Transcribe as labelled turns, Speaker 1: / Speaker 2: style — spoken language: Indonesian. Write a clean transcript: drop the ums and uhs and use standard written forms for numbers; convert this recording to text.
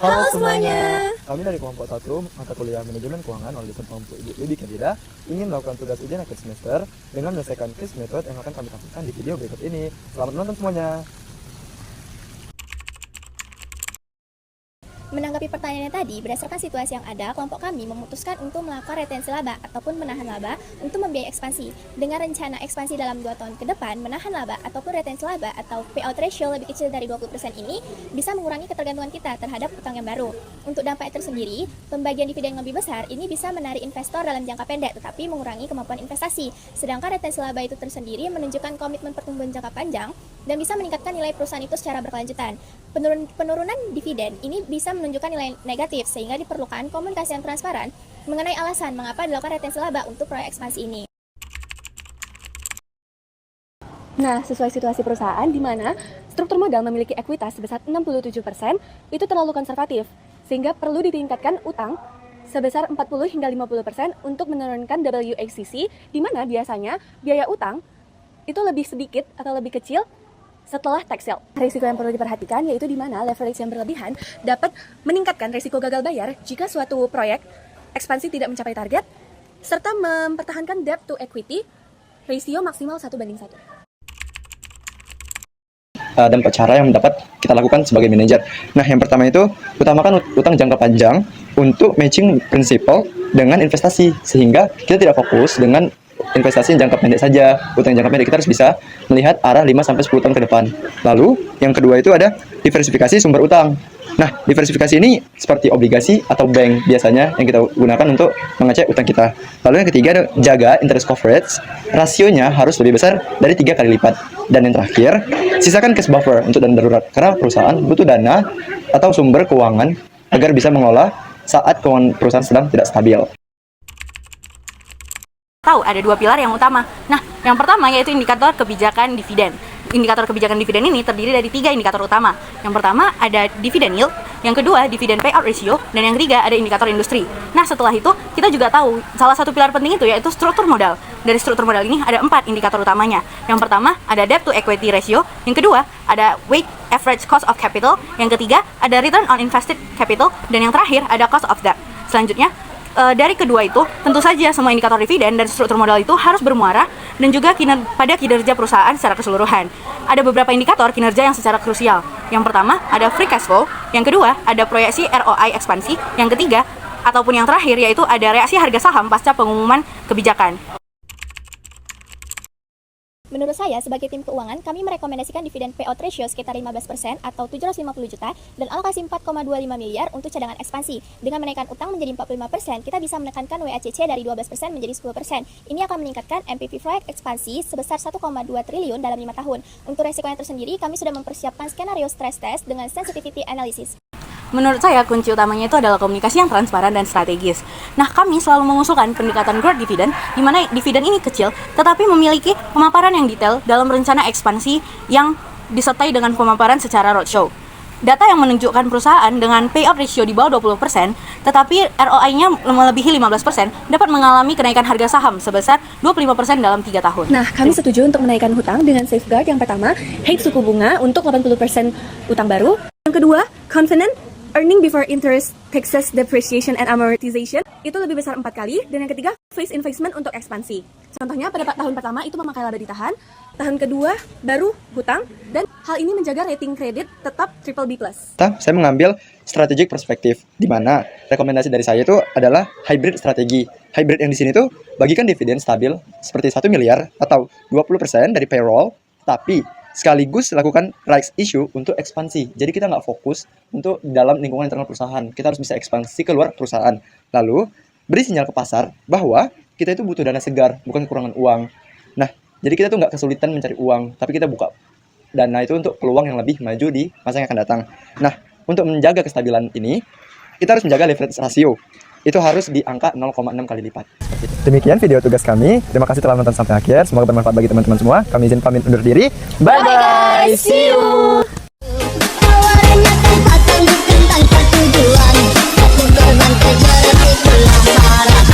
Speaker 1: Halo semuanya. Kami dari kelompok 1 mata kuliah Manajemen Keuangan oleh jurusan kelompok Lebih Kedida ingin melakukan tugas ujian akhir semester dengan menyelesaikan quiz metode yang akan kami tampilkan di video berikut ini. Selamat menonton semuanya.
Speaker 2: Menanggapi pertanyaannya tadi, berdasarkan situasi yang ada, kelompok kami memutuskan untuk melakukan retensi laba ataupun menahan laba untuk membiayai ekspansi. Dengan rencana ekspansi dalam 2 tahun ke depan, menahan laba ataupun retensi laba atau payout ratio lebih kecil dari 20% ini bisa mengurangi ketergantungan kita terhadap utang yang baru. Untuk dampaknya tersendiri, pembagian dividen yang lebih besar ini bisa menarik investor dalam jangka pendek tetapi mengurangi kemampuan investasi. Sedangkan retensi laba itu tersendiri menunjukkan komitmen pertumbuhan jangka panjang dan bisa meningkatkan nilai perusahaan itu secara berkelanjutan. Penurunan dividen ini bisa menunjukkan nilai negatif sehingga diperlukan komunikasi yang transparan mengenai alasan mengapa dilakukan retensi laba untuk proyek ekspansi ini.
Speaker 3: Nah, sesuai situasi perusahaan di mana struktur modal memiliki ekuitas sebesar 67%, itu terlalu konservatif, sehingga perlu ditingkatkan utang sebesar 40 hingga 50% untuk menurunkan WACC, di mana biasanya biaya utang itu lebih sedikit atau lebih kecil setelah tax sale. Risiko yang perlu diperhatikan yaitu di mana leverage yang berlebihan dapat meningkatkan risiko gagal bayar jika suatu proyek ekspansi tidak mencapai target, serta mempertahankan debt to equity ratio maksimal 1:1.
Speaker 4: Dan 4 cara yang dapat kita lakukan sebagai manajer. Nah, yang pertama itu utamakan utang jangka panjang untuk matching prinsipal dengan investasi, sehingga kita tidak fokus dengan investasi yang jangka pendek saja. Utang jangka pendek kita harus bisa melihat arah 5-10 tahun ke depan. Lalu yang kedua itu ada diversifikasi sumber utang. Nah, diversifikasi ini seperti obligasi atau bank biasanya yang kita gunakan untuk mengecek utang kita. Lalu yang ketiga ada jaga interest coverage, rasionya harus lebih besar dari 3 kali lipat. Dan yang terakhir, sisakan cash buffer untuk dana darurat, karena perusahaan butuh dana atau sumber keuangan agar bisa mengolah saat keuangan perusahaan sedang tidak stabil.
Speaker 5: Tahu ada 2 pilar yang utama. Nah, yang pertama yaitu indikator kebijakan dividen. Indikator kebijakan dividen ini terdiri dari 3 indikator utama. Yang pertama ada dividen yield, yang kedua dividen payout ratio, dan yang ketiga ada indikator industri. Nah, setelah itu kita juga tahu salah satu pilar penting itu yaitu struktur modal. Dari struktur modal ini ada 4 indikator utamanya. Yang pertama ada debt to equity ratio, yang kedua ada weighted average cost of capital, yang ketiga ada return on invested capital, dan yang terakhir ada cost of debt. Selanjutnya dari kedua itu, tentu saja semua indikator dividen dan struktur modal itu harus bermuara dan juga pada kinerja perusahaan secara keseluruhan. Ada beberapa indikator kinerja yang secara krusial. Yang pertama, ada free cash flow. Yang kedua, ada proyeksi ROI ekspansi. Yang ketiga, ataupun yang terakhir, yaitu ada reaksi harga saham pasca pengumuman kebijakan.
Speaker 2: Menurut saya, sebagai tim keuangan, kami merekomendasikan dividen payout ratio sekitar 15% atau 750 juta dan alokasi 4,25 miliar untuk cadangan ekspansi. Dengan menaikkan utang menjadi 45%, kita bisa menekankan WACC dari 12% menjadi 10%. Ini akan meningkatkan MPV proyek ekspansi sebesar 1,2 triliun dalam 5 tahun. Untuk resikonya tersendiri, kami sudah mempersiapkan skenario stress test dengan sensitivity analysis.
Speaker 5: Menurut saya, kunci utamanya itu adalah komunikasi yang transparan dan strategis. Nah, kami selalu mengusulkan pendekatan growth dividend, di mana dividen ini kecil, tetapi memiliki pemaparan yang detail dalam rencana ekspansi yang disertai dengan pemaparan secara roadshow. Data yang menunjukkan perusahaan dengan payout ratio di bawah 20%, tetapi ROI-nya melebihi 15%, dapat mengalami kenaikan harga saham sebesar 25% dalam 3 tahun.
Speaker 3: Nah, kami setuju untuk menaikkan hutang dengan safeguard. Yang pertama, hedge suku bunga untuk 80% utang baru. Yang kedua, confident earning before interest, taxes, depreciation, and amortization itu lebih besar 4 kali. Dan yang ketiga, phase investment untuk ekspansi. Contohnya pada tahun pertama itu memakai laba ditahan, tahun kedua baru hutang, dan hal ini menjaga rating kredit tetap BBB+.
Speaker 4: Saya mengambil strategic perspektif, di mana rekomendasi dari saya itu adalah hybrid strategi. Hybrid yang di sini tuh bagikan dividen stabil seperti 1 miliar atau 20% dari payroll, tapi sekaligus lakukan rights issue untuk ekspansi. Jadi kita nggak fokus untuk dalam lingkungan internal perusahaan. Kita harus bisa ekspansi keluar perusahaan. Lalu beri sinyal ke pasar bahwa kita itu butuh dana segar, bukan kekurangan uang. Nah, jadi kita tuh nggak kesulitan mencari uang, tapi kita buka dana itu untuk peluang yang lebih maju di masa yang akan datang. Nah, untuk menjaga kestabilan ini, kita harus menjaga leverage ratio. Itu harus di angka 0,6 kali lipat.
Speaker 1: Demikian video tugas kami. Terima kasih telah menonton sampai akhir. Semoga bermanfaat bagi teman-teman semua. Kami izin pamit undur diri. Bye bye. See you.
Speaker 6: Tawarannya tempat yang ditentang ketujuan, satu gerbang kejar di pulau barat.